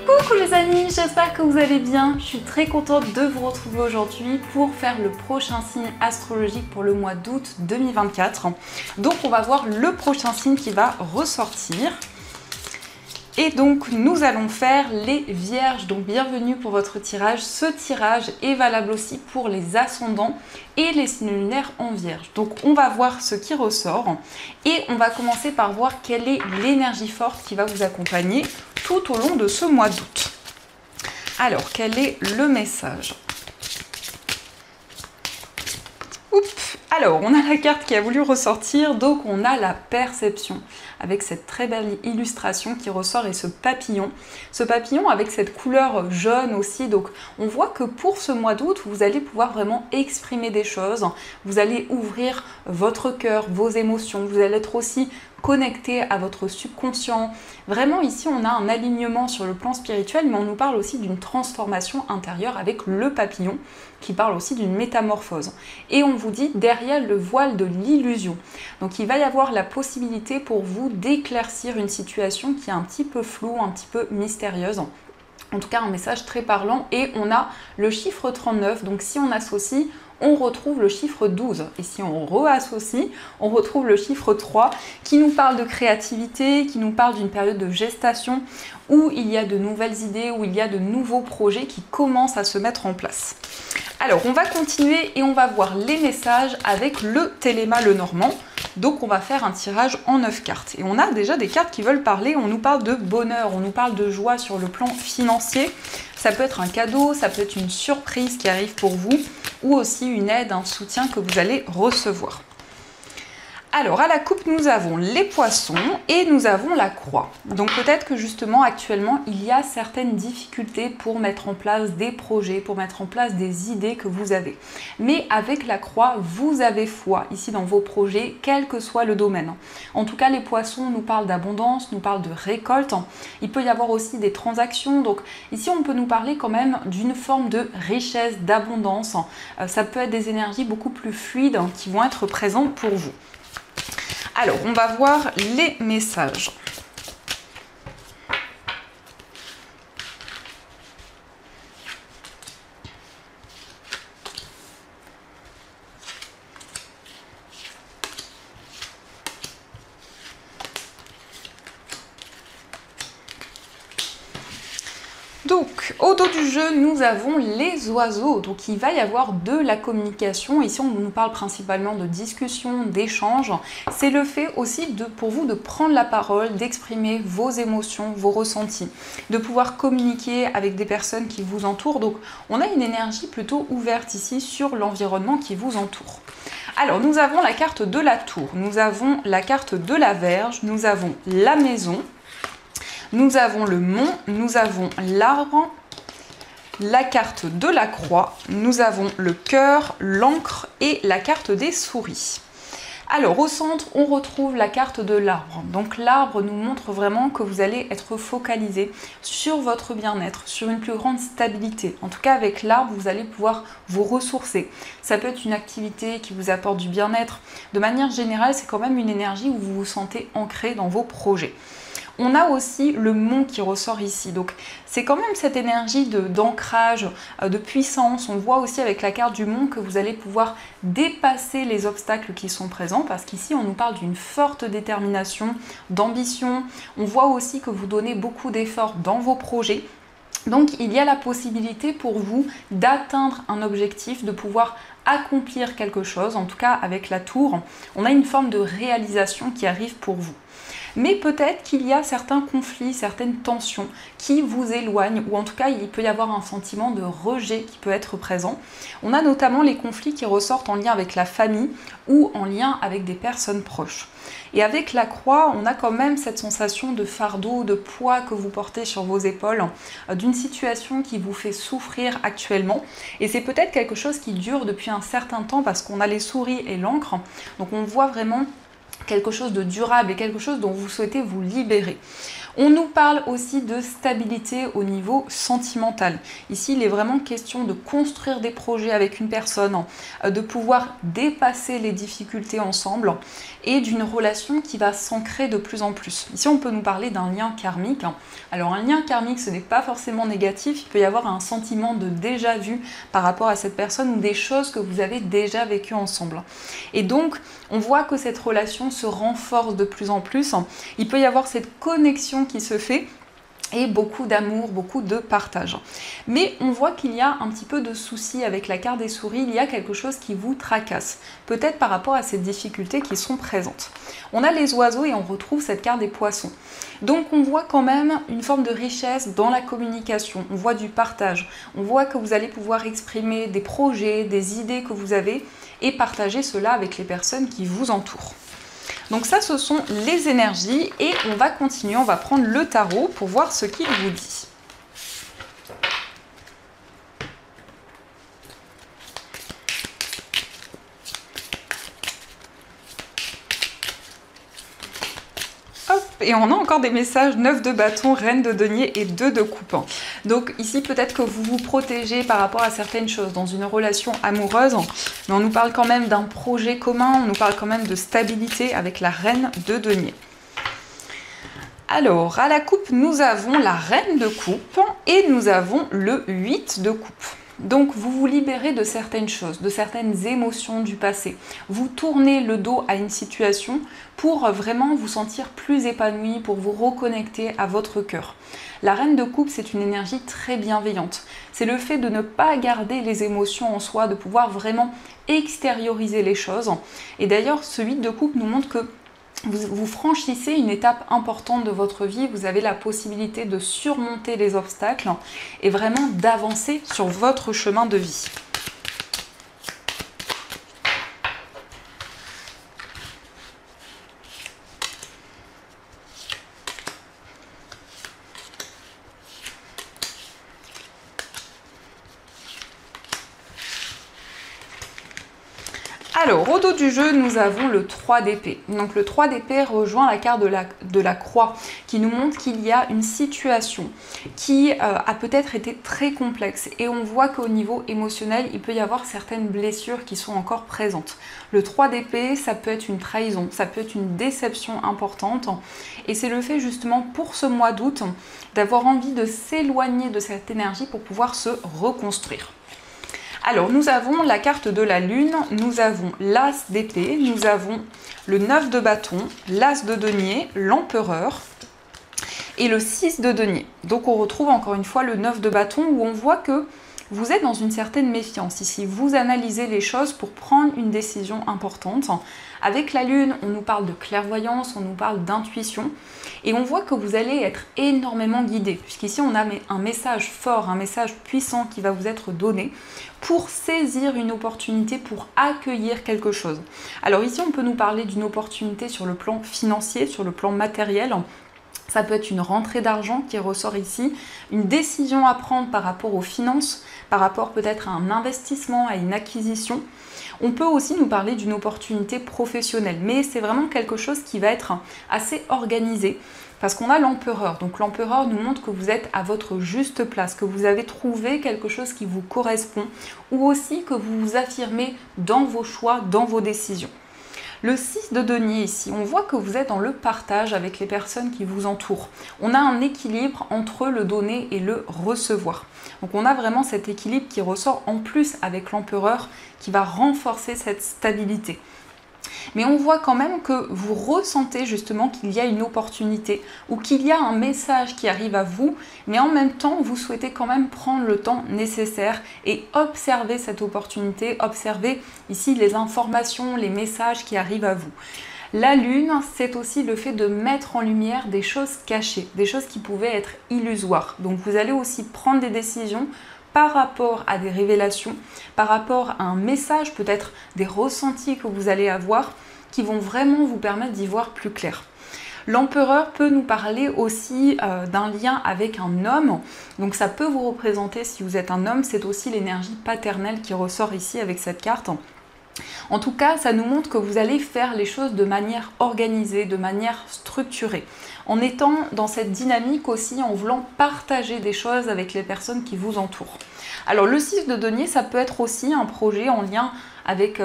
Coucou les amis, j'espère que vous allez bien. Je suis très contente de vous retrouver aujourd'hui pour faire le prochain signe astrologique pour le mois d'août 2024. Donc on va voir le prochain signe qui va ressortir. Et donc nous allons faire les vierges, donc bienvenue pour votre tirage. Ce tirage est valable aussi pour les ascendants et les signes lunaires en vierge. Donc on va voir ce qui ressort et on va commencer par voir quelle est l'énergie forte qui va vous accompagner tout au long de ce mois d'août. Alors quel est le message ? Oups. Alors, on a la carte qui a voulu ressortir, donc on a la perception, avec cette très belle illustration qui ressort et ce papillon avec cette couleur jaune aussi, donc on voit que pour ce mois d'août, vous allez pouvoir vraiment exprimer des choses, vous allez ouvrir votre cœur, vos émotions, vous allez être aussi connecté à votre subconscient. Vraiment ici on a un alignement sur le plan spirituel, mais on nous parle aussi d'une transformation intérieure avec le papillon qui parle aussi d'une métamorphose. Et on vous dit derrière le voile de l'illusion. Donc il va y avoir la possibilité pour vous d'éclaircir une situation qui est un petit peu floue, un petit peu mystérieuse. En tout cas un message très parlant, et on a le chiffre 39, donc si on associe, on retrouve le chiffre 12. Et si on reassocie, on retrouve le chiffre 3 qui nous parle de créativité, qui nous parle d'une période de gestation où il y a de nouvelles idées, où il y a de nouveaux projets qui commencent à se mettre en place. Alors on va continuer et on va voir les messages avec le Téléma Lenormand. Donc on va faire un tirage en 9 cartes. Et on a déjà des cartes qui veulent parler, on nous parle de bonheur, on nous parle de joie sur le plan financier. Ça peut être un cadeau, ça peut être une surprise qui arrive pour vous, ou aussi une aide, un soutien que vous allez recevoir. Alors à la coupe, nous avons les poissons et nous avons la croix. Donc peut-être que justement actuellement, il y a certaines difficultés pour mettre en place des projets, pour mettre en place des idées que vous avez. Mais avec la croix, vous avez foi ici dans vos projets, quel que soit le domaine. En tout cas, les poissons nous parlent d'abondance, nous parlent de récolte. Il peut y avoir aussi des transactions. Donc ici, on peut nous parler quand même d'une forme de richesse, d'abondance. Ça peut être des énergies beaucoup plus fluides qui vont être présentes pour vous. Alors, on va voir les messages. Donc, au dos du jeu, nous avons les oiseaux. Donc, il va y avoir de la communication. Ici, on nous parle principalement de discussion, d'échange. C'est le fait aussi pour vous de prendre la parole, d'exprimer vos émotions, vos ressentis, de pouvoir communiquer avec des personnes qui vous entourent. Donc, on a une énergie plutôt ouverte ici sur l'environnement qui vous entoure. Alors, nous avons la carte de la tour, nous avons la carte de la verge, nous avons la maison. Nous avons le mont, nous avons l'arbre, la carte de la croix, nous avons le cœur, l'encre et la carte des souris. Alors au centre, on retrouve la carte de l'arbre. Donc l'arbre nous montre vraiment que vous allez être focalisé sur votre bien-être, sur une plus grande stabilité. En tout cas avec l'arbre, vous allez pouvoir vous ressourcer. Ça peut être une activité qui vous apporte du bien-être. De manière générale, c'est quand même une énergie où vous vous sentez ancré dans vos projets. On a aussi le mont qui ressort ici, donc c'est quand même cette énergie d'ancrage, de puissance. On voit aussi avec la carte du mont que vous allez pouvoir dépasser les obstacles qui sont présents, parce qu'ici on nous parle d'une forte détermination, d'ambition. On voit aussi que vous donnez beaucoup d'efforts dans vos projets. Donc il y a la possibilité pour vous d'atteindre un objectif, de pouvoir accomplir quelque chose. En tout cas avec la tour, on a une forme de réalisation qui arrive pour vous. Mais peut-être qu'il y a certains conflits, certaines tensions qui vous éloignent, ou en tout cas il peut y avoir un sentiment de rejet qui peut être présent. On a notamment les conflits qui ressortent en lien avec la famille ou en lien avec des personnes proches. Et avec la croix, on a quand même cette sensation de fardeau, de poids que vous portez sur vos épaules, d'une situation qui vous fait souffrir actuellement. Et c'est peut-être quelque chose qui dure depuis un certain temps parce qu'on a les souris et l'encre. Donc on voit vraiment quelque chose de durable et quelque chose dont vous souhaitez vous libérer. On nous parle aussi de stabilité au niveau sentimental. Ici, il est vraiment question de construire des projets avec une personne, de pouvoir dépasser les difficultés ensemble et d'une relation qui va s'ancrer de plus en plus. Ici, on peut nous parler d'un lien karmique. Alors, un lien karmique, ce n'est pas forcément négatif. Il peut y avoir un sentiment de déjà vu par rapport à cette personne ou des choses que vous avez déjà vécues ensemble. Et donc, on voit que cette relation se renforce de plus en plus. Il peut y avoir cette connexion qui se fait et beaucoup d'amour, beaucoup de partage. Mais on voit qu'il y a un petit peu de soucis avec la carte des souris, il y a quelque chose qui vous tracasse, peut-être par rapport à ces difficultés qui sont présentes. On a les oiseaux et on retrouve cette carte des poissons. Donc on voit quand même une forme de richesse dans la communication, on voit du partage, on voit que vous allez pouvoir exprimer des projets, des idées que vous avez et partager cela avec les personnes qui vous entourent. Donc ça, ce sont les énergies et on va continuer, on va prendre le tarot pour voir ce qu'il vous dit. Et on a encore des messages 9 de bâton, reine de denier et 2 de coupe. Donc ici, peut-être que vous vous protégez par rapport à certaines choses dans une relation amoureuse, mais on nous parle quand même d'un projet commun, on nous parle quand même de stabilité avec la reine de denier. Alors, à la coupe, nous avons la reine de coupe et nous avons le 8 de coupe. Donc, vous vous libérez de certaines choses, de certaines émotions du passé. Vous tournez le dos à une situation pour vraiment vous sentir plus épanoui, pour vous reconnecter à votre cœur. La reine de coupe, c'est une énergie très bienveillante. C'est le fait de ne pas garder les émotions en soi, de pouvoir vraiment extérioriser les choses. Et d'ailleurs, ce 8 de coupe nous montre que vous franchissez une étape importante de votre vie, vous avez la possibilité de surmonter les obstacles et vraiment d'avancer sur votre chemin de vie. Alors, au dos du jeu, nous avons le 3 d'épée. Donc, le 3 d'épée rejoint la carte de la croix qui nous montre qu'il y a une situation qui a peut-être été très complexe. Et on voit qu'au niveau émotionnel, il peut y avoir certaines blessures qui sont encore présentes. Le 3 d'épée, ça peut être une trahison, ça peut être une déception importante. Et c'est le fait justement pour ce mois d'août d'avoir envie de s'éloigner de cette énergie pour pouvoir se reconstruire. Alors, nous avons la carte de la lune, nous avons l'as d'épée, nous avons le 9 de bâton, l'as de denier, l'empereur et le 6 de denier. Donc, on retrouve encore une fois le 9 de bâton où on voit que vous êtes dans une certaine méfiance. Ici, vous analysez les choses pour prendre une décision importante. Avec la lune, on nous parle de clairvoyance, on nous parle d'intuition. Et on voit que vous allez être énormément guidé. Puisqu'ici, on a un message fort, un message puissant qui va vous être donné pour saisir une opportunité, pour accueillir quelque chose. Alors ici, on peut nous parler d'une opportunité sur le plan financier, sur le plan matériel. Ça peut être une rentrée d'argent qui ressort ici, une décision à prendre par rapport aux finances, par rapport peut-être à un investissement, à une acquisition. On peut aussi nous parler d'une opportunité professionnelle, mais c'est vraiment quelque chose qui va être assez organisé parce qu'on a l'empereur. Donc l'empereur nous montre que vous êtes à votre juste place, que vous avez trouvé quelque chose qui vous correspond ou aussi que vous vous affirmez dans vos choix, dans vos décisions. Le 6 de denier ici, on voit que vous êtes dans le partage avec les personnes qui vous entourent. On a un équilibre entre le donner et le recevoir. Donc on a vraiment cet équilibre qui ressort en plus avec l'empereur qui va renforcer cette stabilité. Mais on voit quand même que vous ressentez justement qu'il y a une opportunité ou qu'il y a un message qui arrive à vous, mais en même temps, vous souhaitez quand même prendre le temps nécessaire et observer cette opportunité, observer ici les informations, les messages qui arrivent à vous. La lune, c'est aussi le fait de mettre en lumière des choses cachées, des choses qui pouvaient être illusoires. Donc vous allez aussi prendre des décisions par rapport à des révélations, par rapport à un message, peut-être des ressentis que vous allez avoir qui vont vraiment vous permettre d'y voir plus clair. L'empereur peut nous parler aussi d'un lien avec un homme, donc ça peut vous représenter si vous êtes un homme, c'est aussi l'énergie paternelle qui ressort ici avec cette carte. En tout cas, ça nous montre que vous allez faire les choses de manière organisée, de manière structurée. en étant dans cette dynamique aussi, en voulant partager des choses avec les personnes qui vous entourent. Alors le 6 de denier, ça peut être aussi un projet en lien avec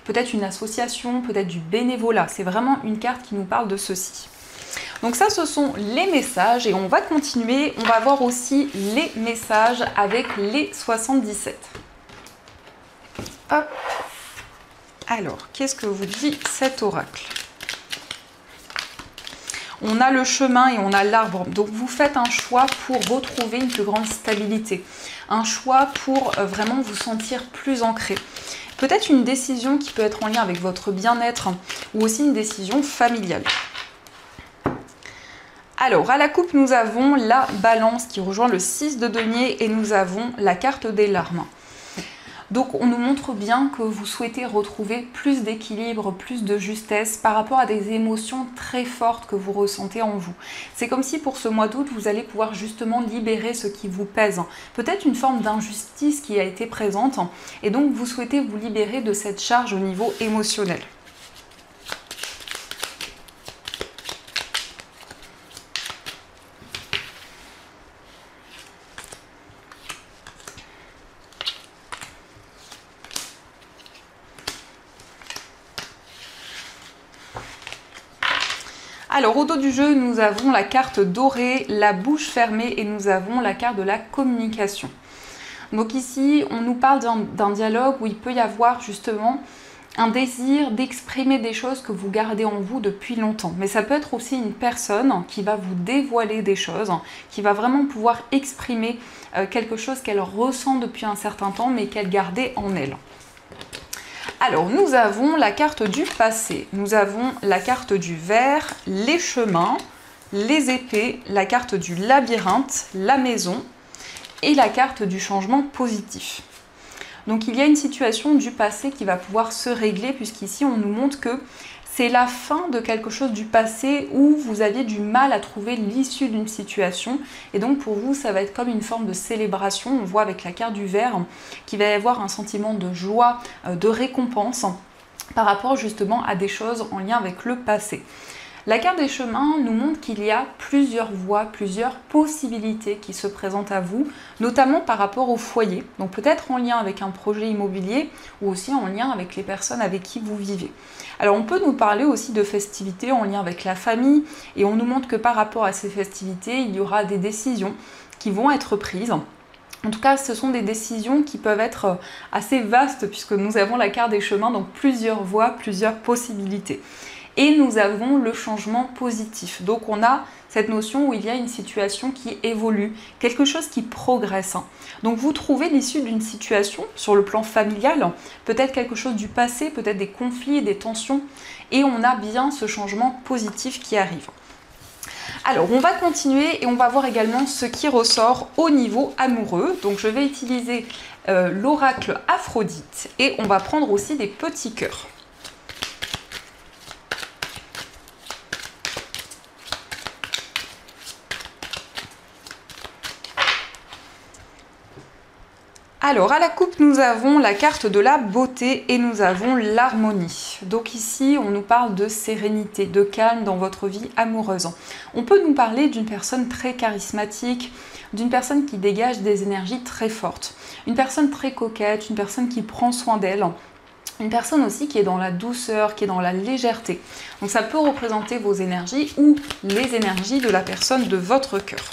peut-être une association, peut-être du bénévolat. C'est vraiment une carte qui nous parle de ceci. Donc ça, ce sont les messages et on va continuer. On va voir aussi les messages avec les 77. Hop. Alors, qu'est-ce que vous dit cet oracle? On a le chemin et on a l'arbre. Donc vous faites un choix pour retrouver une plus grande stabilité. Un choix pour vraiment vous sentir plus ancré. Peut-être une décision qui peut être en lien avec votre bien-être ou aussi une décision familiale. Alors, à la coupe, nous avons la balance qui rejoint le 6 de denier et nous avons la carte des larmes. Donc, on nous montre bien que vous souhaitez retrouver plus d'équilibre, plus de justesse par rapport à des émotions très fortes que vous ressentez en vous. C'est comme si pour ce mois d'août, vous allez pouvoir justement libérer ce qui vous pèse. Peut-être une forme d'injustice qui a été présente et donc vous souhaitez vous libérer de cette charge au niveau émotionnel. Alors au dos du jeu, nous avons la carte dorée, la bouche fermée et nous avons la carte de la communication. Donc ici, on nous parle d'un dialogue où il peut y avoir justement un désir d'exprimer des choses que vous gardez en vous depuis longtemps. Mais ça peut être aussi une personne qui va vous dévoiler des choses, qui va vraiment pouvoir exprimer quelque chose qu'elle ressent depuis un certain temps mais qu'elle gardait en elle. Alors, nous avons la carte du passé, nous avons la carte du ver, les chemins, les épées, la carte du labyrinthe, la maison et la carte du changement positif. Donc, il y a une situation du passé qui va pouvoir se régler puisqu'ici, on nous montre que c'est la fin de quelque chose du passé où vous aviez du mal à trouver l'issue d'une situation. Et donc pour vous, ça va être comme une forme de célébration. On voit avec la carte du ver qu'il va y avoir un sentiment de joie, de récompense par rapport justement à des choses en lien avec le passé. La carte des chemins nous montre qu'il y a plusieurs voies, plusieurs possibilités qui se présentent à vous, notamment par rapport au foyer. Donc peut-être en lien avec un projet immobilier ou aussi en lien avec les personnes avec qui vous vivez. Alors on peut nous parler aussi de festivités en lien avec la famille et on nous montre que par rapport à ces festivités, il y aura des décisions qui vont être prises. En tout cas, ce sont des décisions qui peuvent être assez vastes puisque nous avons la carte des chemins, donc plusieurs voies, plusieurs possibilités. Et nous avons le changement positif. Donc on a cette notion où il y a une situation qui évolue, quelque chose qui progresse. Donc vous trouvez l'issue d'une situation sur le plan familial, peut-être quelque chose du passé, peut-être des conflits, des tensions, et on a bien ce changement positif qui arrive. Alors on va continuer et on va voir également ce qui ressort au niveau amoureux. Donc je vais utiliser l'oracle Aphrodite et on va prendre aussi des petits cœurs. Alors, à la coupe, nous avons la carte de la beauté et nous avons l'harmonie. Donc ici, on nous parle de sérénité, de calme dans votre vie amoureuse. On peut nous parler d'une personne très charismatique, d'une personne qui dégage des énergies très fortes, une personne très coquette, une personne qui prend soin d'elle, une personne aussi qui est dans la douceur, qui est dans la légèreté. Donc ça peut représenter vos énergies ou les énergies de la personne de votre cœur.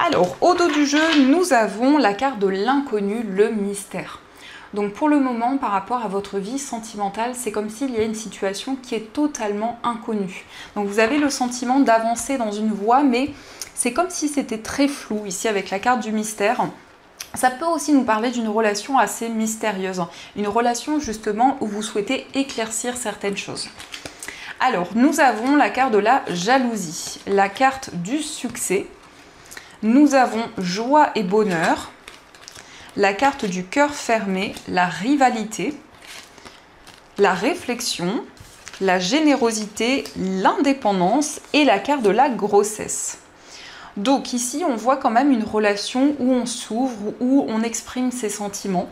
Alors, au dos du jeu, nous avons la carte de l'inconnu, le mystère. Donc pour le moment, par rapport à votre vie sentimentale, c'est comme s'il y a une situation qui est totalement inconnue. Donc vous avez le sentiment d'avancer dans une voie, mais c'est comme si c'était très flou ici avec la carte du mystère. Ça peut aussi nous parler d'une relation assez mystérieuse, une relation justement où vous souhaitez éclaircir certaines choses. Alors, nous avons la carte de la jalousie, la carte du succès. Nous avons joie et bonheur, la carte du cœur fermé, la rivalité, la réflexion la générosité, l'indépendance et la carte de la grossesse. Donc ici, on voit quand même une relation où on s'ouvre, où on exprime ses sentiments.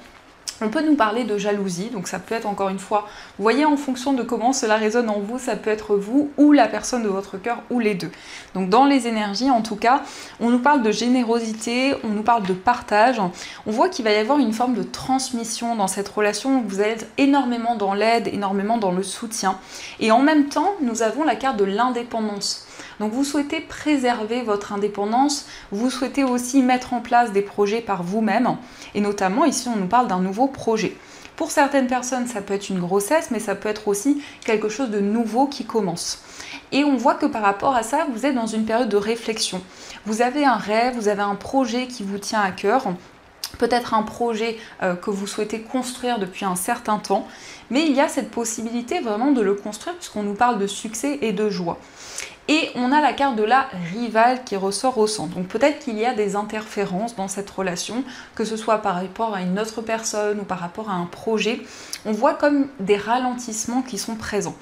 On peut nous parler de jalousie, donc ça peut être encore une fois, vous voyez en fonction de comment cela résonne en vous, ça peut être vous ou la personne de votre cœur ou les deux. Donc dans les énergies en tout cas, on nous parle de générosité, on nous parle de partage, on voit qu'il va y avoir une forme de transmission dans cette relation, vous allez être énormément dans l'aide, énormément dans le soutien. Et en même temps, nous avons la carte de l'indépendance. Donc vous souhaitez préserver votre indépendance, vous souhaitez aussi mettre en place des projets par vous-même, et notamment ici on nous parle d'un nouveau projet. Pour certaines personnes ça peut être une grossesse, mais ça peut être aussi quelque chose de nouveau qui commence. Et on voit que par rapport à ça, vous êtes dans une période de réflexion. Vous avez un rêve, vous avez un projet qui vous tient à cœur, peut-être un projet que vous souhaitez construire depuis un certain temps, mais il y a cette possibilité vraiment de le construire puisqu'on nous parle de succès et de joie. Et on a la carte de la rivale qui ressort au centre. Donc peut-être qu'il y a des interférences dans cette relation, que ce soit par rapport à une autre personne ou par rapport à un projet. On voit comme des ralentissements qui sont présents.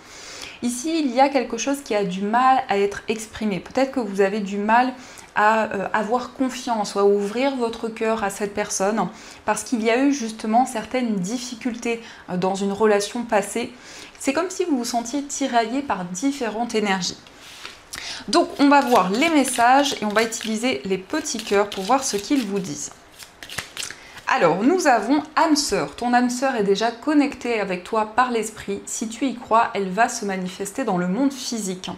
Ici, il y a quelque chose qui a du mal à être exprimé. Peut-être que vous avez du mal à avoir confiance ou à ouvrir votre cœur à cette personne parce qu'il y a eu justement certaines difficultés dans une relation passée. C'est comme si vous vous sentiez tiraillé par différentes énergies. Donc on va voir les messages et on va utiliser les petits cœurs pour voir ce qu'ils vous disent. Alors nous avons âme sœur. Ton âme sœur est déjà connectée avec toi par l'esprit. Si tu y crois, elle va se manifester dans le monde physique.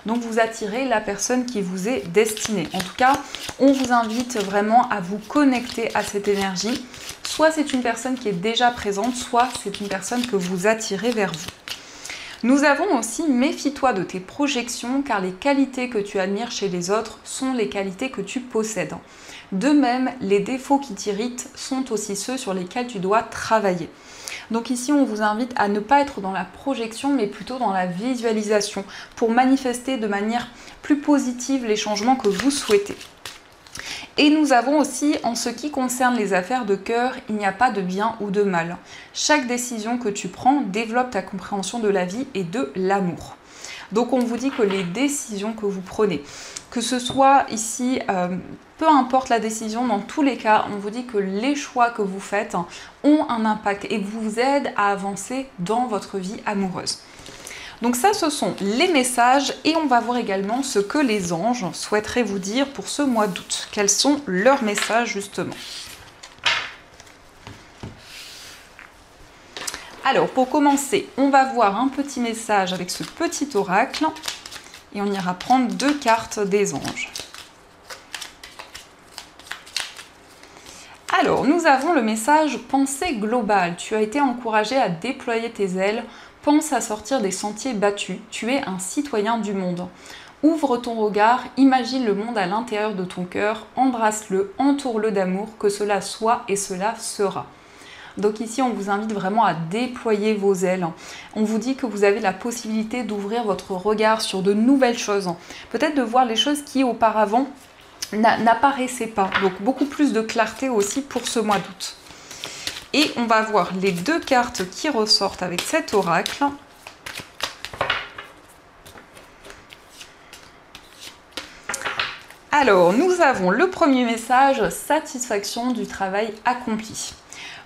Donc vous attirez la personne qui vous est destinée. En tout cas, on vous invite vraiment à vous connecter à cette énergie. Soit c'est une personne qui est déjà présente, soit c'est une personne que vous attirez vers vous. Nous avons aussi méfie-toi de tes projections car les qualités que tu admires chez les autres sont les qualités que tu possèdes. De même, les défauts qui t'irritent sont aussi ceux sur lesquels tu dois travailler. Donc ici, on vous invite à ne pas être dans la projection mais plutôt dans la visualisation pour manifester de manière plus positive les changements que vous souhaitez. Et nous avons aussi, en ce qui concerne les affaires de cœur, il n'y a pas de bien ou de mal. Chaque décision que tu prends développe ta compréhension de la vie et de l'amour. Donc on vous dit que les décisions que vous prenez, que ce soit ici, peu importe la décision, dans tous les cas, on vous dit que les choix que vous faites ont un impact et vous aident à avancer dans votre vie amoureuse. Donc ça, ce sont les messages et on va voir également ce que les anges souhaiteraient vous dire pour ce mois d'août. Quels sont leurs messages justement? Alors pour commencer, on va voir un petit message avec ce petit oracle et on ira prendre 2 cartes des anges. Alors, nous avons le message pensée globale. Tu as été encouragé à déployer tes ailes. Pense à sortir des sentiers battus, tu es un citoyen du monde. Ouvre ton regard, imagine le monde à l'intérieur de ton cœur, embrasse-le, entoure-le d'amour, que cela soit et cela sera. Donc ici, on vous invite vraiment à déployer vos ailes. On vous dit que vous avez la possibilité d'ouvrir votre regard sur de nouvelles choses. Peut-être de voir les choses qui auparavant n'apparaissaient pas. Donc beaucoup plus de clarté aussi pour ce mois d'août. Et on va voir les 2 cartes qui ressortent avec cet oracle. Alors, nous avons le premier message, satisfaction du travail accompli.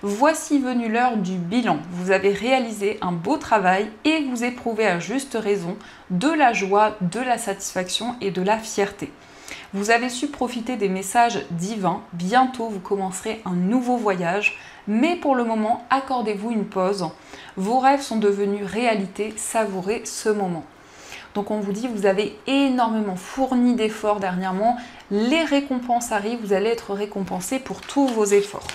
Voici venue l'heure du bilan. Vous avez réalisé un beau travail et vous éprouvez à juste raison de la joie, de la satisfaction et de la fierté. Vous avez su profiter des messages divins. Bientôt, vous commencerez un nouveau voyage. Mais pour le moment, accordez-vous une pause. Vos rêves sont devenus réalité. Savourez ce moment. Donc on vous dit, vous avez énormément fourni d'efforts dernièrement. Les récompenses arrivent. Vous allez être récompensé pour tous vos efforts.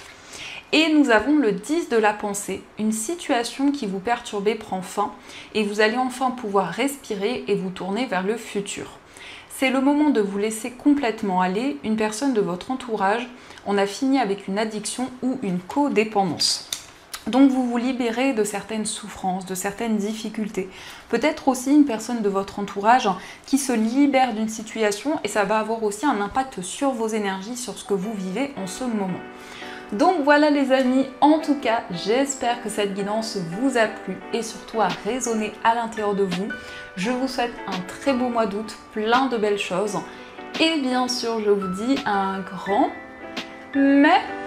Et nous avons le 10 de la pensée. Une situation qui vous perturbait prend fin. Et vous allez enfin pouvoir respirer et vous tourner vers le futur. C'est le moment de vous laisser complètement aller. Une personne de votre entourage en a fini avec une addiction ou une codépendance. Donc vous vous libérez de certaines souffrances, de certaines difficultés. Peut-être aussi une personne de votre entourage qui se libère d'une situation et ça va avoir aussi un impact sur vos énergies, sur ce que vous vivez en ce moment. Donc voilà les amis, en tout cas, j'espère que cette guidance vous a plu et surtout a résonné à l'intérieur de vous. Je vous souhaite un très beau mois d'août, plein de belles choses. Et bien sûr, je vous dis un grand merci.